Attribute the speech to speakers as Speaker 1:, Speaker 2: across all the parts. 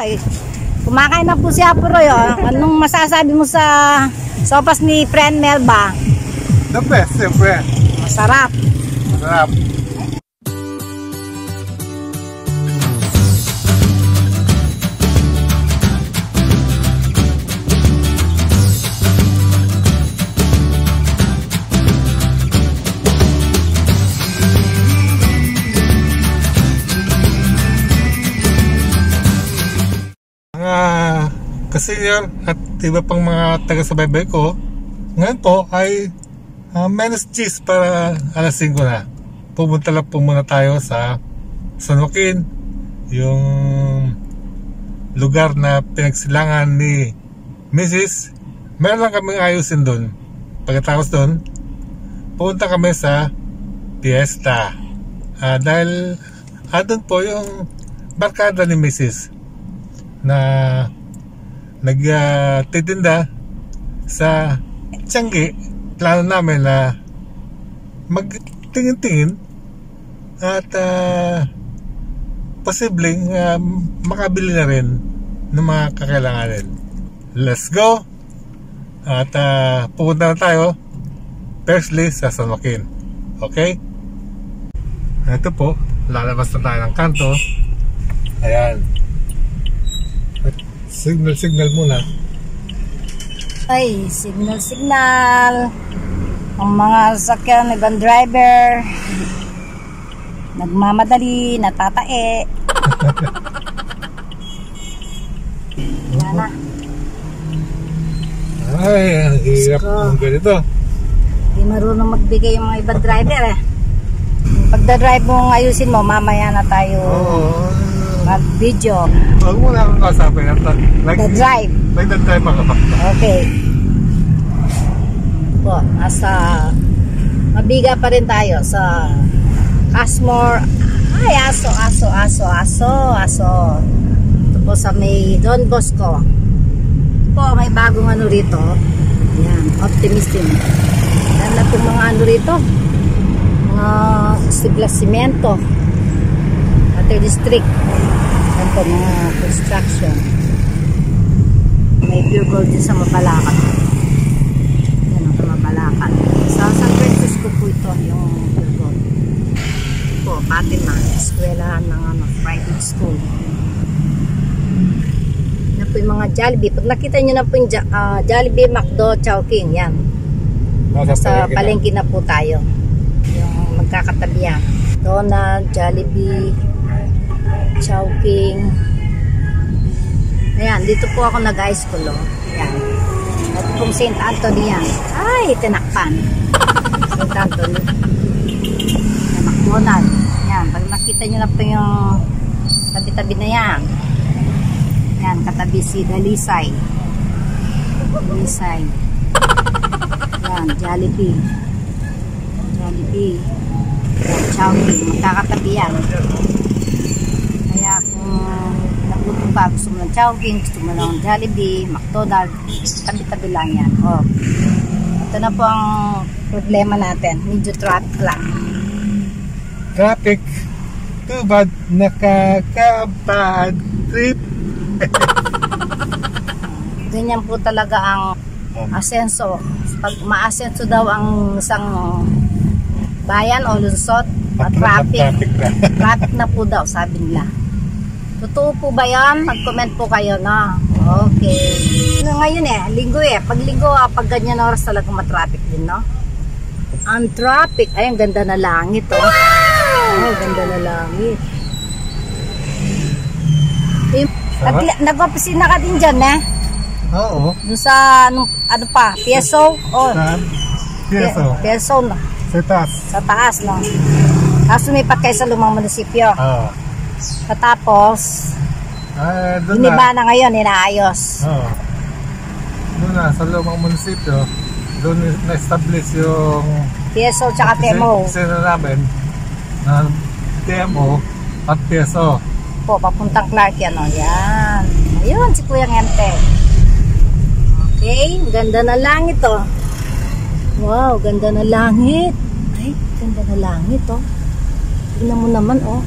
Speaker 1: Ay, kumakain na po si Apo Roy. Oh. Anong masasabi mo sa sopas ni Friend Melba?
Speaker 2: The best, siyempre.
Speaker 1: Masarap.
Speaker 2: Masarap. Senior at iba pang mga taga-subaybay ko, ngayon po ay minus cheese para alas 5 na. Pumunta lang po muna tayo sa San Joaquin, yung lugar na pinagsilangan ni Mrs. Meron lang kaming ayusin doon. Pagkatapos doon, pumunta kami sa Fiesta. Dahil doon po yung barkada ni Mrs. na nagtitinda sa Tiangge. Plano namin na magtingin-tingin at posibleng makabili na rin ng mga kakailanganin. Let's go! At pupunta na tayo firstly sa San Joaquin. Okay? Ito po, lalabas na tayo ng kanto. Ayan. Signal muna.
Speaker 1: Ay, signal. Ang mga sasakyan, ibang driver nagmamadali, natatae. Yan na.
Speaker 2: Ay, ang hirap ng ganito.
Speaker 1: Hindi marunong magbigay yung mga ibang driver eh. Pagdadrive mong ayusin mo, mamaya na tayo mag-video.
Speaker 2: Huwag mo na akong kasapin.
Speaker 1: Nag-drive.
Speaker 2: Nag-drive ka ba?
Speaker 1: Okay. Po, nasa mabiga pa rin tayo sa Cashmore. Ay, aso. Ito po sa may Don Bosco. Ito po, may bagong ano rito. Yan, Optimism. Yan na po mga ano rito. Mga siglasimento. Ate District. Yan po mga construction. May pure gold din sa Mabalacan. Yan ang Mabalacan. Sa San Francisco po ito yung pure gold. Po, Fatima, eskwelahan ng private school. Yan po yung mga Jollibee. Pag nakita nyo na po yung Jollibee, McDo, Chowking, yan. Sa palengke na po tayo. Yung magkakatabihan. Donald, Jollibee, Chowking. Ayan, dito po ako nag-high school. Oh. Ayan. At pong St. Anthony yan. Ay, tinakpan. St. Anthony. Ayan, McDonald. Ayan, pag nakita nyo na po yung tabi-tabi na yan. Ayan, katabi si Dalisay. Ayan, Jollibee. Ayan, Chowking. Magkakatabi yan. Kaya kung nagluto ka, gusto mo ng Chowking, gusto mo ng Jollibee, McDonald, tabi-tabi lang yan. Oh. Ito na po ang problema natin. Medyo traffic lang.
Speaker 2: Traffic. Too bad. Nakakabad trip.
Speaker 1: Ganyan po talaga ang asenso. Pag ma-asenso daw ang isang bayan o lungsod, traffic na po daw, sabi nila. Totoo po ba yan? Mag-comment po kayo na. Okay. Ngayon linggo pag linggo, pag ganyan oras talaga matraffic din, no? Ang traffic, ay ang ganda na langit, oh. Wow! Oh, ganda na langit. Nag-opisina ka din dyan,
Speaker 2: Oo.
Speaker 1: Doon sa, ano pa, PSO? Oh. PSO na. Sa taas, no? Tapos lumipat kayo sa lumang munisipyo.
Speaker 2: Oo.
Speaker 1: Katapos, iniba na ngayon, inaayos.
Speaker 2: Oo. Doon na, sa lumang munisipyo, doon na-establish yung
Speaker 1: PSO tsaka TMO.
Speaker 2: Sino namin na TMO at PSO.
Speaker 1: Po, papuntang Clark yan, o. Yan. Ayun, si Kuya Ngente. Okay, ganda na langit, oh. Wow, ganda na langit. Ay, ganda na langit, oh. Tingnan mo naman, oh.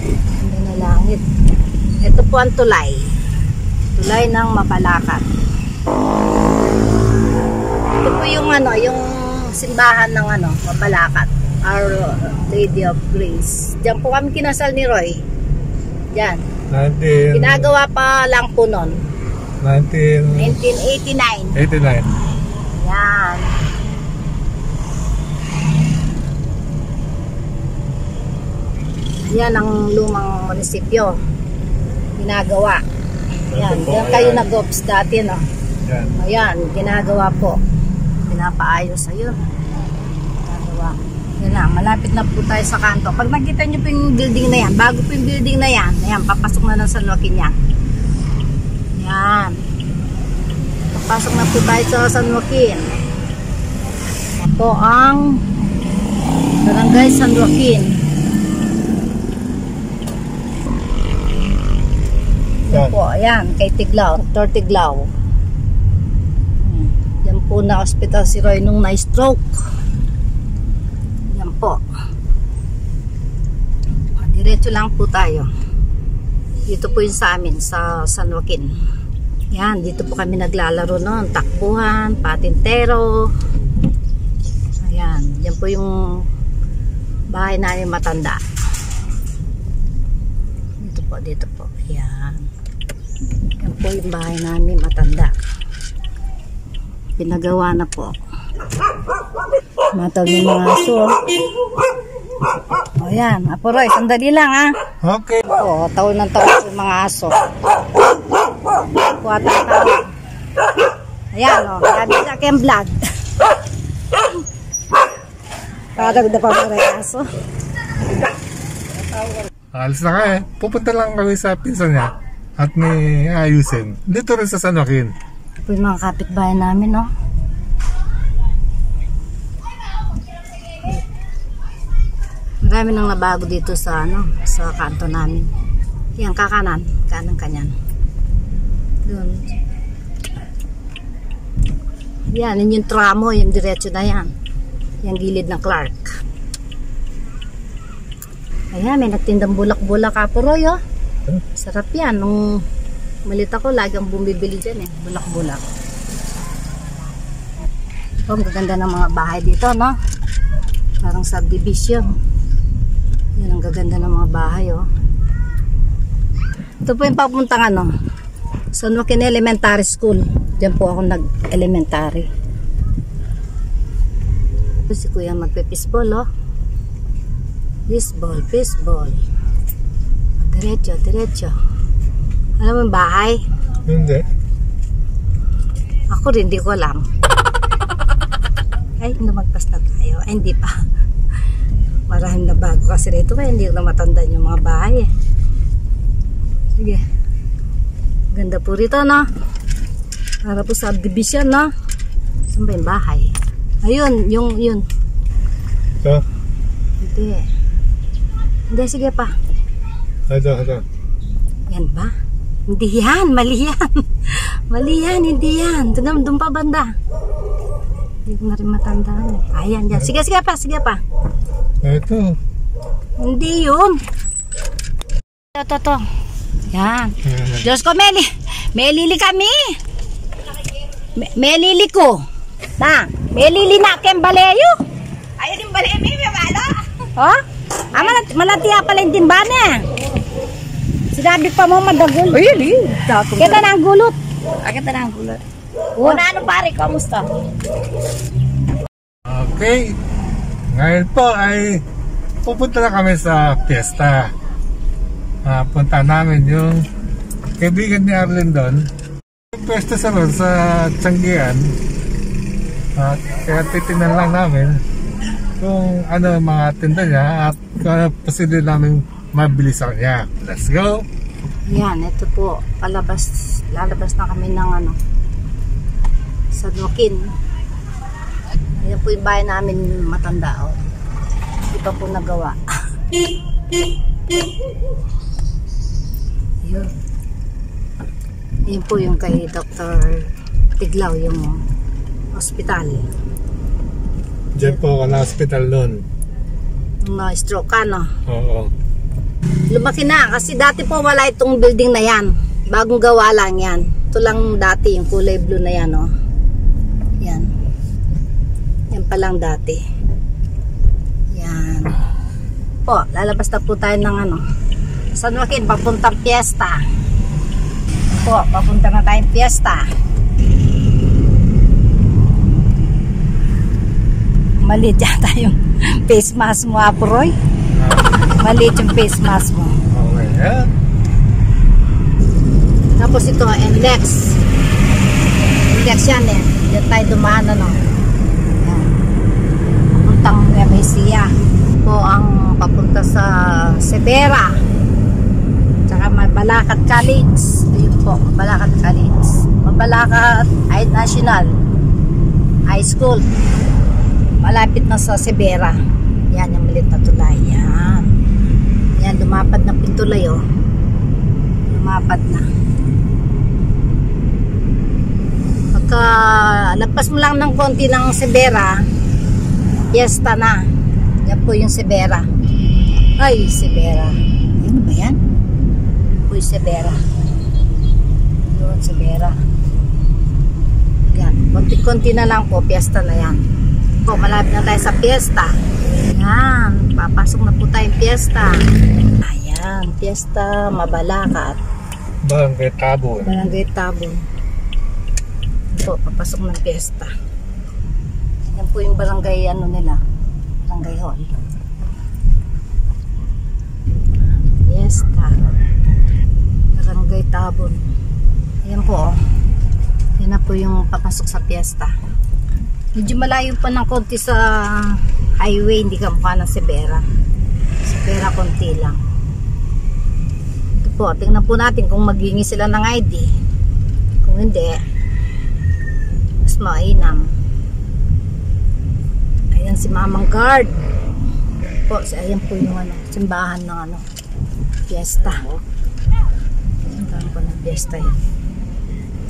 Speaker 1: Ganda na langit. po ang tulay. Tulay ng Mabalacat. Ito po yung yung simbahan ng Mabalacat. Our Lady of Grace. Diyan po kami kinasal ni Roy. Diyan. Ginagawa pa lang po noon. 1989.
Speaker 2: 89.
Speaker 1: Yan. Yan ang lumang munisipyo. Ginagawa. Yan. Diyan kayo nag-ops dati, no?
Speaker 2: Yan.
Speaker 1: Ayan, ginagawa po. Pinapaayos. Ayun. Ginagawa. Yan na, malapit na po tayo sa kanto. Pag nakita nyo po yung building na yan, bago po yung building na yan, ayan, papasok na ng San Joaquin yan. Yan. Papasok na po tayo sa San Joaquin. Ito ang Barangay San Joaquin. Yan po, ayan, kay Tiglao, Dr. Tiglao. Yan po na hospital si Roy nung na-stroke. Po. Diretso lang po tayo. Dito po yung sa amin sa San Joaquin. Yan, dito po kami naglalaro noon, takbuhan, patintero. Ayan, yan po yung bahay namin matanda. Dito po. Ayan. Yan po yung bahay namin matanda. Pinagawa na po. Matawag yung mga aso. O yan, Apo Roy, sandali lang ha.
Speaker 2: Okay.
Speaker 1: O, taon ng taon yung mga aso. Kuha tayo. Ayan o, sabi sa aking vlog. Parang na pa mga aso.
Speaker 2: Alis na ka eh. Pupunta lang kami sa pinsan niya at may ayusin. Dito rin sa San Joaquin.
Speaker 1: Ito yung mga kapitbahay namin, no? Marami nang nabago dito sa sa kanto namin. Yan, kakanan, kanang kanyan. Doon. Yan, yun yung tramo, yung diretso na yan. Yung gilid ng Clark. Ayan, may nagtindang bulak-bulak, Apo Roy, oh. Sarap yan. Nung malit ako, lagi ang bumibili dyan eh. Bulak-bulak. Oh, magaganda ng mga bahay dito, no? Parang subdivision. Yan ang gaganda ng mga bahay, oh. Ito po yung papuntang San Joaquin Elementary School. Diyan po ako nag-elementary. Ito si Kuya magpe-fishball, oh. Fishball. Diretso. Alam mo yung bahay?
Speaker 2: Hindi.
Speaker 1: Ako rin, hindi ko alam. Ay, lumagpas na tayo. Ay, hindi pa. Marahil na bago kasi rito kaya hindi ko na matandaan yung mga bahay eh. Sige. Ganda po rito, no? Para po subdivision, no? Saan ba yung bahay? Ayun, yun.
Speaker 2: So?
Speaker 1: Hindi, sige pa.
Speaker 2: Ito.
Speaker 1: Yan ba? Hindi yan, mali yan. Mali yan, hindi yan. Doon pa banda. Hindi ko na rin matandaan eh. Ayan, yan. Sige pa.
Speaker 2: Ito.
Speaker 1: Hindi yun. Ito. Yan. Diyos ko, Melili kami. Melili ko. Na, Melili na kem baleyo. Ayun yung baleyo, may malo. Oh? Malatiya pala yung timban eh. Sinabi pa mo madagol. Ayun. Kita na ang gulot. Kita na ang gulot. Una, pare, kamusta?
Speaker 2: Okay. Ngayon po ay pupunta na kami sa piyesta. Punta namin yung kaibigan ni Arlen doon. Yung piyesta sa ron sa Tianggian. Kaya titignan lang namin kung ano mga tinda niya at kung ano posible namin mabili sa kanya. Let's go!
Speaker 1: Yan, ito po. Lalabas na kami ng San Joaquin. Ayan po yung bahay namin matanda. Oh. Hindi pa po nagawa. Yun. Yun po yung kay Dr. Tiglao, yung hospital.
Speaker 2: Diyan po ako na hospital noon.
Speaker 1: Na-stroke ka, no?
Speaker 2: Oo.
Speaker 1: lumaki na. Kasi dati po wala itong building na yan. Bagong gawa lang yan. Ito lang dati, yung kulay blue na yan, oh. Yan. Yan pa lang dati. Yan. Po, lalabas na po tayo ng ano. San Joaquin, papuntang Fiesta. Po, papunta na tayong Fiesta. Maliit yata yung face mask mo, Apo Roy. Maliit yung face mask mo.
Speaker 2: Okay, yeah.
Speaker 1: Tapos ito, NLEX. NLEX yan eh. Diyan tayo dumaan, ano. Yan. Papuntang Mesiya. Po ang papunta sa Severa. Tsaka Mabalacat College. Ayun po, Mabalacat College. Mabalacat High National High School. Malapit na sa Severa. Yan, yung maliit na tulay. Yan. Yan, lumapad na pintulay, oh. Lumapad na. Pagka lagpas mo lang ng konti ng Severa, Fiesta na. Yan po yung Severa. Ay, Severa. Ano ba yan? Po yung Severa. Yun, Severa. Yan. Konti-konti na lang po. Fiesta na yan. Po, malapit na tayo sa Fiesta. Yan. Papasok na po tayong Fiesta. Ayan. Fiesta, Mabalacat.
Speaker 2: Barangay Tabon.
Speaker 1: Barangay Tabon. Po, papasok ng Fiesta. Yan po yung barangay ano nila. Barangay Hall. Fiesta. Barangay Tabon. Ayan po, oh. Yan na po yung papasok sa Fiesta. Medyo malayo pa ng konti sa highway, hindi ka mukha ng Severa. Severa konti lang. Ito po, tingnan po natin kung maghingi sila ng ID. Kung hindi, mas mainam. Ayan si Mamang Guard. Po, ayan po yung ano, simbahan ng ano, Fiesta. Simbahan po ng Fiesta yan.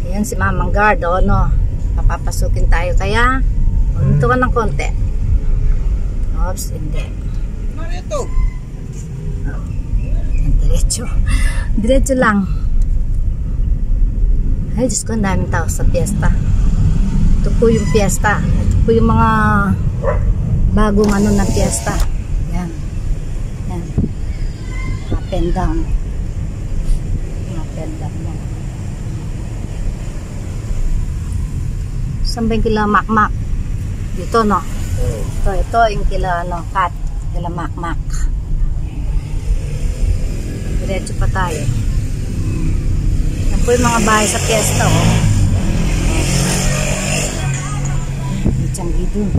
Speaker 1: Ayan si Mamang Guard, o no. Papapasukin tayo kaya dito ka ng konti. Oops, hindi.
Speaker 2: Marito.
Speaker 1: Diretso. Diretso lang. Ay, Diyos ko, ang daming tao sa Fiesta. Ito po yung Fiesta. Ito po yung mga bagong ano na Fiesta. Yan. Yan. Up and down. Up and down. Yan. Saan ba yung kila Makmak? Dito, no? Ito yung kila, ano, Kat. Kila Makmak. Diretso pa tayo. Yan po yung mga bahay sa Fiesta, oh. Changi dun.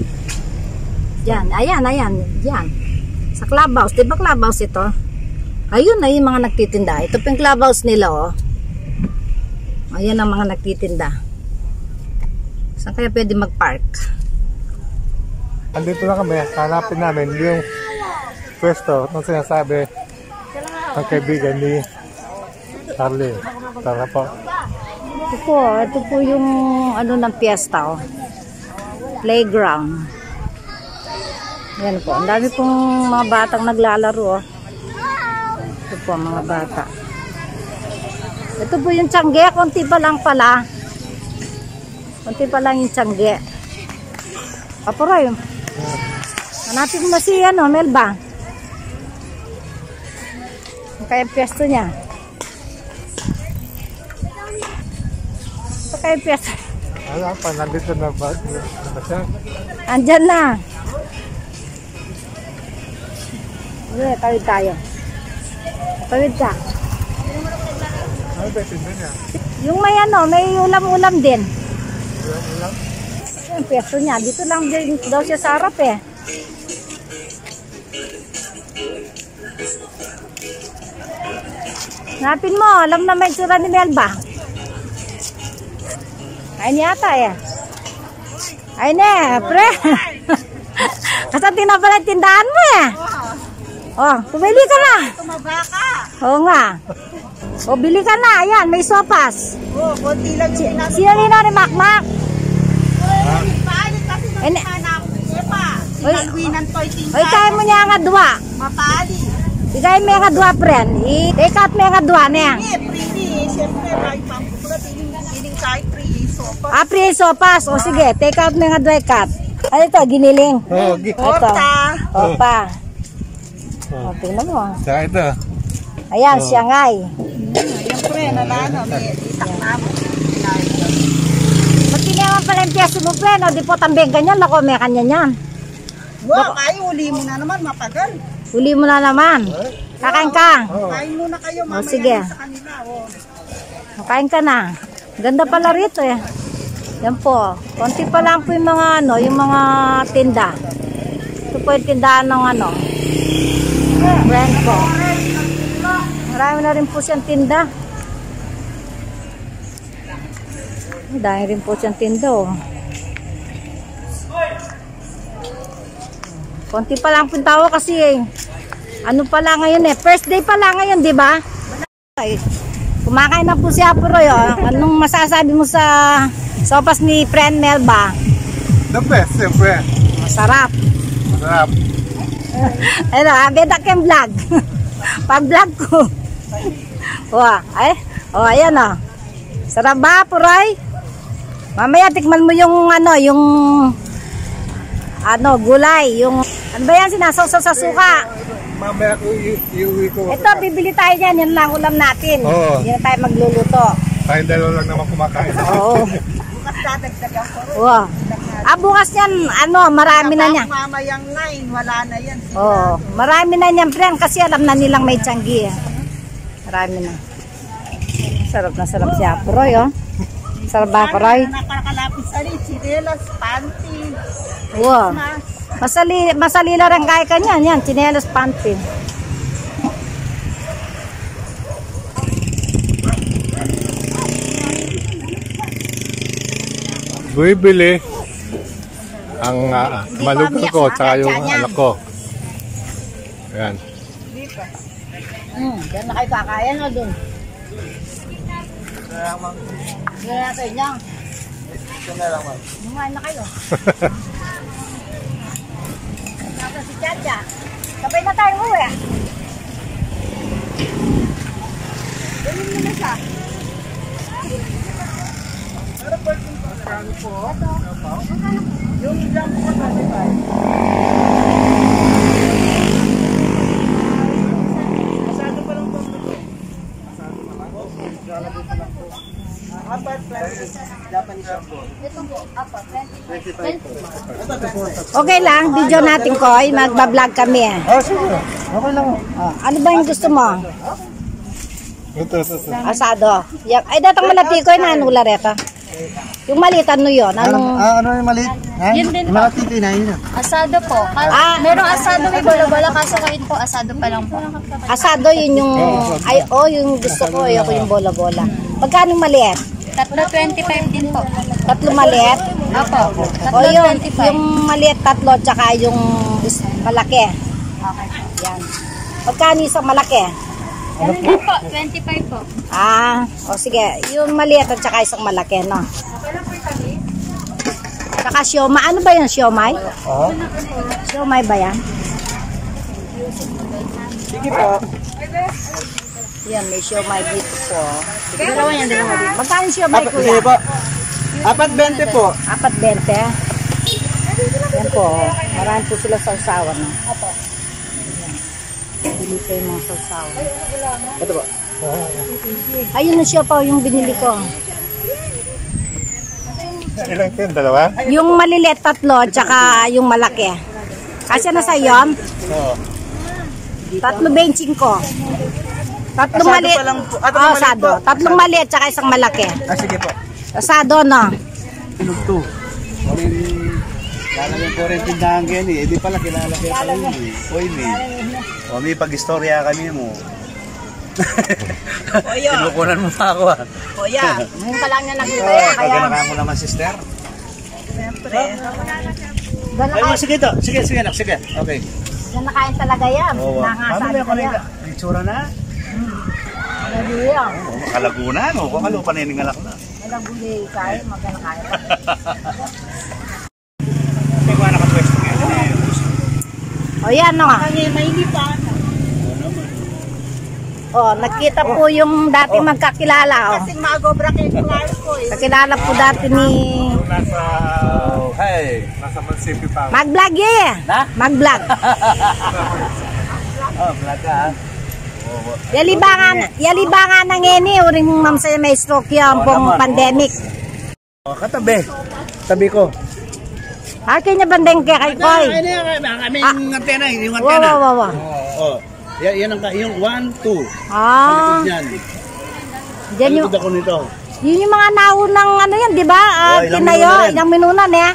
Speaker 1: Yan, ayan. Yan. Sa clubhouse. Diba clubhouse ito? Ayun na yung mga nagtitinda. Ito po yung clubhouse nila, oh. Ayan ang mga nagtitinda. Saan kaya pwede mag-park?
Speaker 2: Andito na kami, hanapin namin yung pwesto ng sinasabi ng kaibigan ni Charlie. Tara po.
Speaker 1: Ito po yung ano ng Fiesta, oh. Playground. Yan po. Ang dami pong mga batang naglalaro, oh. Ito po mga bata. Ito po yung Tiangge, konti pa lang pala. Konti pa lang yung Tiangge. Papuroy. Hanapin mo si ano, Melba. Ang kaya pwesto niya. Ito kaya pwesto.
Speaker 2: Alam pa, nandito na ba? Siya?
Speaker 1: Andyan na. Hindi, tawid tayo. Tawid ka.
Speaker 2: Ano ba ito niya?
Speaker 1: Yung may ano, may ulam-ulam din.
Speaker 2: Ulam?
Speaker 1: Yung pwesto niya, dito lang din daw siya sa harap eh. Hanapin mo, alam na may tsura ni Melba. Ayun yata eh. Ayun eh, pre. Kasantin na pala yung tindahan mo eh. Oh, pumili ka na.
Speaker 3: Tumaba ka.
Speaker 1: Oo nga. O, bili ka na. Ayan, may sopas.
Speaker 3: Oo, konti lang yung pinasa.
Speaker 1: Sino nino ni Makmak?
Speaker 3: Paalit kasi ng
Speaker 1: Ene-
Speaker 3: anak. Epa, si
Speaker 1: Oy.
Speaker 3: Malwinan to'y tingkay.
Speaker 1: Oy, kaya mo niya nga dua.
Speaker 3: Mapaalit.
Speaker 1: Bigay may nga dua, friend. I-take out may nga dua niya.
Speaker 3: Pretty. Siyempre, may pampukula. Tiling kahit free sopa.
Speaker 1: Free sopas. O sige, take out may nga dua cut. Ano ito? Giniling. Ito. Opa. O, tingnan mo.
Speaker 2: Saka ito.
Speaker 1: Ayan, Shanghai.
Speaker 3: Siyempre, nalano. May itak na mo.
Speaker 1: Ba't tinaman pala yung piyaso mo, friend? O, di po tambeng ganyan. Ako, may kanya niyan.
Speaker 3: Wow, ay, uli mo na naman. Mapagal.
Speaker 1: Uli mo na naman. Kakain ka.
Speaker 3: Kain muna kayo. Mamaya
Speaker 1: sige.
Speaker 3: sa kanila.
Speaker 1: Kakain ka na. Ganda pala rito eh. Yan po. Konti pa lang po yung mga yung mga tinda. Ito po yung tindahan ng brand ko. Marami na rin po siyang tinda. Dahil rin po siyang tinda oh. Konti pa lang po yung tao kasi ano pala ngayon first day pala ngayon, di ba? Kumakain na po si Apuroy oh. Anong masasabi mo sa sopas ni Friend Melba?
Speaker 2: The best, siyempre.
Speaker 1: Masarap.
Speaker 2: Masarap.
Speaker 1: Ano, beda kem vlog. Pag-vlog ko. Ayan oh. Sarap ba, Apuroy? Mamaya tikman mo yung yung gulay, yung ano ba yan, sinasawsaw sa suka.
Speaker 2: Mamaya ko iuwi ko.
Speaker 1: Ito, bibili tayo niyan, yan lang ulam natin.
Speaker 2: Oo.
Speaker 1: Yan tayo magluluto.
Speaker 2: Tayong dalawa lang naman kumakain.
Speaker 1: Oo.
Speaker 3: Bukas dadagdagan ko rin.
Speaker 1: Wow. Bukas yan, marami na niya.
Speaker 3: Mamayang 9, wala na yan.
Speaker 1: Oo, marami na niyan, friend, kasi alam na nilang may tiyanggi. Marami na. Sarap na sarap si Apuroy, oh. Sarap ba, Apuroy?
Speaker 3: Nakakalapis sa rin, sinelas, panty.
Speaker 1: Wow. Masalila rin kaya ka niyan. Yan, chinelos panty.
Speaker 2: Bibili ang malugang ko tsaka yung anak ko. Ayan.
Speaker 1: Diyan na kayo kakayan o dun? Diyan na kayo niya. Diyan na lang, ma'am. Bumain na kayo. Nasa si Chacha. Sabay na tayo uwi. Ganyan mo na siya.
Speaker 3: Yung jam ko kasi tayo. Masado pa lang po. Masado naman. Apat, Japanese shampoo.
Speaker 1: Okay lang, video natin ko. Magbablog kami.
Speaker 2: Sige. Okay lang.
Speaker 1: Ano ba yung gusto mo?
Speaker 2: Ito.
Speaker 1: Asado. Ay, datang malati ko na anong lareta. Yung maliit, ano yun? Anong...
Speaker 4: Ano yung maliit?
Speaker 5: Yun din po.
Speaker 4: Malaki na yun.
Speaker 5: Asado po. Merong asado, may bola-bola, kaso ngayon po, asado pa lang po.
Speaker 1: Asado, yun yung... yung gusto ko. Ayoko yung bola-bola. Pagkano maliit?
Speaker 5: 3.25 din po.
Speaker 1: 3 maliit?
Speaker 5: Opo.
Speaker 1: Yung
Speaker 5: 3.25.
Speaker 1: maliit 3, tsaka yung malaki.
Speaker 5: Okay.
Speaker 1: Yan. Pagkano isang malaki?
Speaker 5: Ganun din po, 25 po.
Speaker 1: Sige. Yung maliit at tsaka isang malaki, no? Tsaka siomay. Ano ba yan, siomay?
Speaker 4: Oo.
Speaker 1: Siomay ba yan?
Speaker 4: Sige po.
Speaker 1: Yan, may siomay dito po. Dalawa yan, dalawa dito. Magkano yung siomay,
Speaker 4: Sige
Speaker 1: kuya?
Speaker 4: po. 4.20 po.
Speaker 1: 4.20. Yan po. Marami po sila sa usawan, no? Opo. Bili ko yung mga sausawan.
Speaker 4: Ito po.
Speaker 1: Ayun na siya pa yung binili ko.
Speaker 2: Ilang ito? Dalawa?
Speaker 1: Yung maliliit 3, tsaka yung malaki. Kasi na sa yon?
Speaker 2: Oo.
Speaker 1: 3.25. 3 maliit.
Speaker 4: pa lang po.
Speaker 1: Asado. 3 maliit tsaka isang malaki.
Speaker 4: Sige po.
Speaker 1: Asado, no?
Speaker 4: Pinugto. Lalagyan ko rin tindahan ganyan eh. Hindi pala kilala kaya sa inyo eh. Oy, o may pag-istorya kami mo. Tinukunan mo pa ako ah.
Speaker 3: Kuya,
Speaker 1: Ngayon pa lang na nakita.
Speaker 4: Pagkanakaan mo naman sister.
Speaker 3: siyempre.
Speaker 4: Ay mo, sige to. Sige anak, sige. Okay.
Speaker 1: Yan nakain talaga yan.
Speaker 4: Oo. Paano
Speaker 1: Nangasabi
Speaker 4: ba
Speaker 1: ka
Speaker 4: yung
Speaker 1: yan.
Speaker 4: itsura na?
Speaker 1: Naguliyang.
Speaker 4: Makalagunan o kakalupa na yung ningalak na.
Speaker 1: Naguliyang kayo, magkanakain.
Speaker 4: May kuha nakapwesto ngayon.
Speaker 1: O yan, no?
Speaker 3: May lipan.
Speaker 1: Oh, nakita po yung dati magkakilala. Oh.
Speaker 3: Kasi magobra kay Clark ko eh.
Speaker 1: Kakilala po dati ni...
Speaker 2: Nasa...
Speaker 4: Hey.
Speaker 2: Nasa Mansipi pa.
Speaker 1: Mag-vlog eh.
Speaker 4: Na?
Speaker 1: Mag-vlog.
Speaker 4: Oh, blaga.
Speaker 1: Yalibangan ng eni. Uring ma'am sa may stroke yan pong pandemic.
Speaker 4: Oh, katabi. Tabi ko.
Speaker 1: Akin niya bandeng kay Koy.
Speaker 4: Kaming antena, yung
Speaker 1: Wow,
Speaker 4: antena.
Speaker 1: wow, wow.
Speaker 4: Oh. Yan ang yung 1, 2.
Speaker 1: Ah,
Speaker 4: Yan.
Speaker 1: dyan yung...
Speaker 4: Talikod ako nito.
Speaker 1: Yun yung mga naunang ano yan, di ba?
Speaker 4: Ilang
Speaker 1: Tinayo,
Speaker 4: minunan yan.
Speaker 1: ilang minunan eh.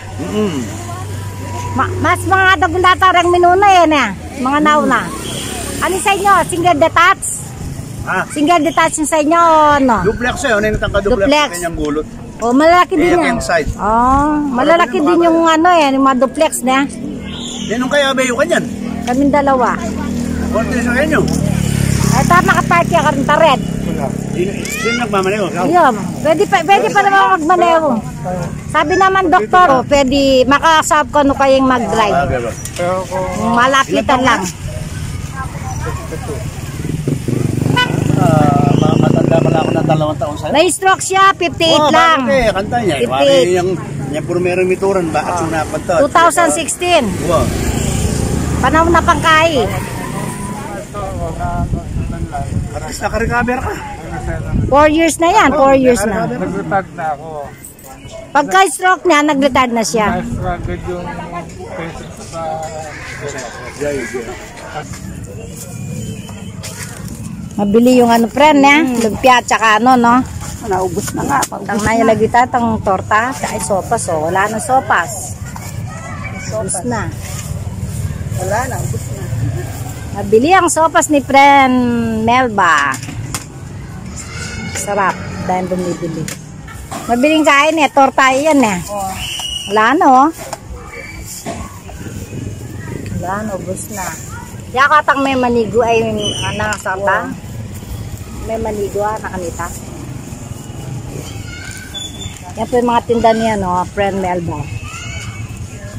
Speaker 1: Mas mga dagundatarang minuna yan eh. Mga nauna. Ano sa inyo? Single detach?
Speaker 4: Ah.
Speaker 1: Single detach yung sa inyo o ano?
Speaker 4: Duplex eh. Ano yung natangka-duplex?
Speaker 1: Duplex.
Speaker 4: Kanyang gulot.
Speaker 1: O malaki din
Speaker 4: Iyak
Speaker 1: yan.
Speaker 4: yung side.
Speaker 1: Oh, malalaki din yung ano eh, yung mga duplex na.
Speaker 4: Yan yung kaya ba yung kanyan?
Speaker 1: Kaming dalawa.
Speaker 4: Konti sa kanyo.
Speaker 1: Ay, tama nakapark yan karanta red.
Speaker 4: Sino nagmamaneho?
Speaker 1: Ayun, pwede pa naman magmaneho. Sabi naman doktor, pwede makasab ko no kayong mag-drive.
Speaker 2: Pero kung
Speaker 1: Malapitan lang.
Speaker 4: Matanda pala ako ng 2 taon sa'yo.
Speaker 1: May stroke siya, 58 lang.
Speaker 4: Bakit eh? Kanta niya.
Speaker 1: 58.
Speaker 4: Wari yung primerong mituran. Bakit yung napanta?
Speaker 1: 2016.
Speaker 4: Wow.
Speaker 1: Panahon na pangkahi.
Speaker 4: At least naka-recover ka.
Speaker 1: 4 years na yan, 4 years na.
Speaker 2: nag-retard na ako.
Speaker 1: Pagka-stroke niya, nag-retard na siya.
Speaker 2: Na-struggle yung patient sa...
Speaker 1: Mabili yung ano, friend, lumpia, tsaka ano, no?
Speaker 3: Naubos na nga.
Speaker 1: Tang na yung lagi tatang torta, tsaka sopas, oh. Wala na sopas. Ubus na.
Speaker 3: Wala na, ubos na.
Speaker 1: Mabili ang sopas ni friend Melba. Sarap, dahil bumibili. Mabiling kain eh, torta yan eh. Wala na, oh. Wala na, ubus na. Diya katang may manigo ay nakasarta. May manigo nakanita. Yan po yung mga tinda niya, no? Friend Melba.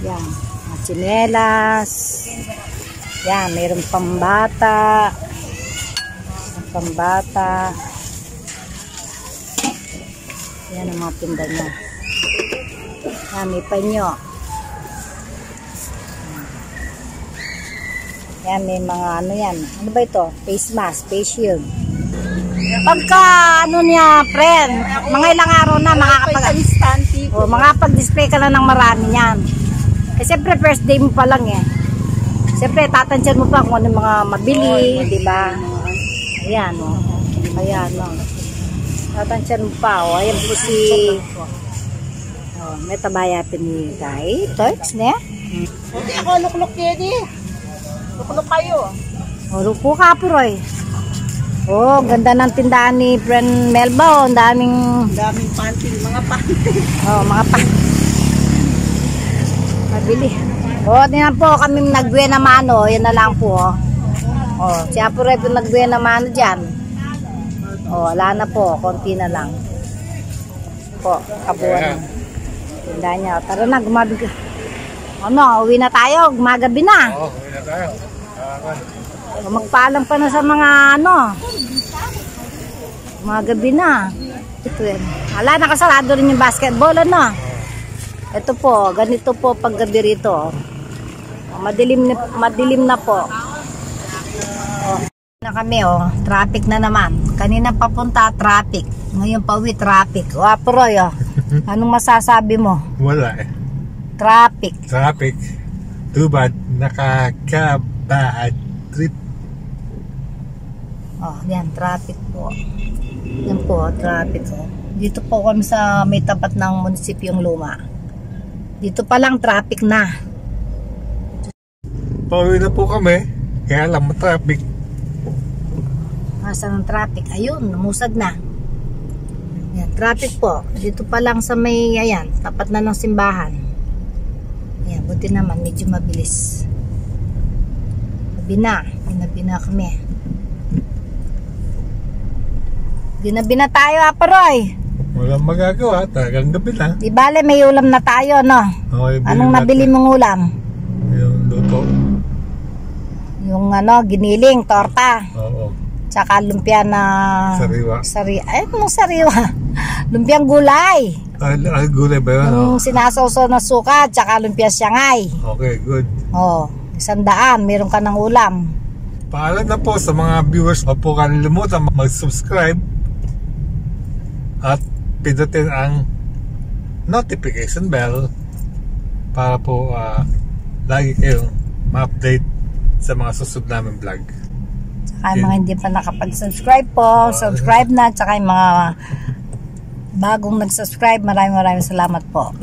Speaker 1: Yan. Mga tsinelas. Yan. Mayroong pambata. Pambata. Yan ang mga tinda niya. Yan. May panyo. Yan, may mga ano yan. Ano ba ito? Face mask, face shield. Pagka ano niya, friend, mga ilang araw na makakapag-display ka na ng marami niyan. Eh, siyempre, first day mo pa lang eh. Siyempre, tatansyan mo pa kung ano mga mabili, di ba? Ayan, o. Ayan, o. Tatansyan mo pa, o. Ayan po si... O, may tabaya pinigay. Torch, ne?
Speaker 3: Hindi ako lukluk yan eh. Lukluk kayo.
Speaker 1: O, lupo ka, Puroy. Oh, ganda ng tindahan ni friend Melba, oh. Ang daming...
Speaker 3: Daming panting, mga panting.
Speaker 1: Oh, mga pa. Mabili. Oh, diyan po kami nagwe na mano. Yan na lang po, oh. Oh, siya po rin po nagwe na mano dyan. Oh, wala na po. Konti na lang. Po, kabuan. Tindahan niya. Tara na, gumabi ka. Ano, uwi na tayo. Gumagabi na.
Speaker 2: Oo, uwi na tayo.
Speaker 1: Magpaalam pa na sa mga ano. Mga gabi na. Ito yan. Ala, nakasarado rin yung basketball, ano. Ito po, ganito po pag gabi rito. Madilim na po. Oh, na kami, oh. Traffic na naman. Kanina papunta, traffic. Ngayon pa uwi, traffic. O, Aproy, oh. Anong masasabi mo?
Speaker 2: Wala eh.
Speaker 1: Traffic.
Speaker 2: Traffic. Too bad. Nakaka-bad trip.
Speaker 1: Oh, yan, traffic po. Yan po, traffic. Oh. Dito po kami sa may tapat ng munisipyong Luma. Dito pa lang traffic na.
Speaker 2: Pauwi na po kami. Kaya lang traffic.
Speaker 1: Nasaan ang traffic? Ayun, namusag na. Yan, traffic po. Dito pa lang sa may, ayan, tapat na ng simbahan. Ayan, buti naman, medyo mabilis. Ginabi na kami. Ginabi na tayo, Aparoy.
Speaker 2: Walang magagawa. Talagang gabi na.
Speaker 1: Di bale, may ulam na tayo, no?
Speaker 2: Okay,
Speaker 1: Anong nabili mong ulam?
Speaker 2: Yung luto.
Speaker 1: Yung ano, giniling, torta.
Speaker 2: Oo.
Speaker 1: Tsaka lumpia na
Speaker 2: Sariwa.
Speaker 1: Anong sariwa? Lumpiang gulay.
Speaker 2: Gulay ba yun?
Speaker 1: Yung sinasawsaw na suka, tsaka lumpia siyangay.
Speaker 2: Okay, good.
Speaker 1: 100, meron ka ng ulam.
Speaker 2: Paalam na po sa mga viewers. Huwag po kalimutan mag-subscribe at pindutin ang notification bell para po lagi kayong ma-update sa mga susunod namin vlog.
Speaker 1: Tsaka yung mga hindi pa nakapag-subscribe po, subscribe na. Tsaka yung mga bagong nag-subscribe, maraming salamat po.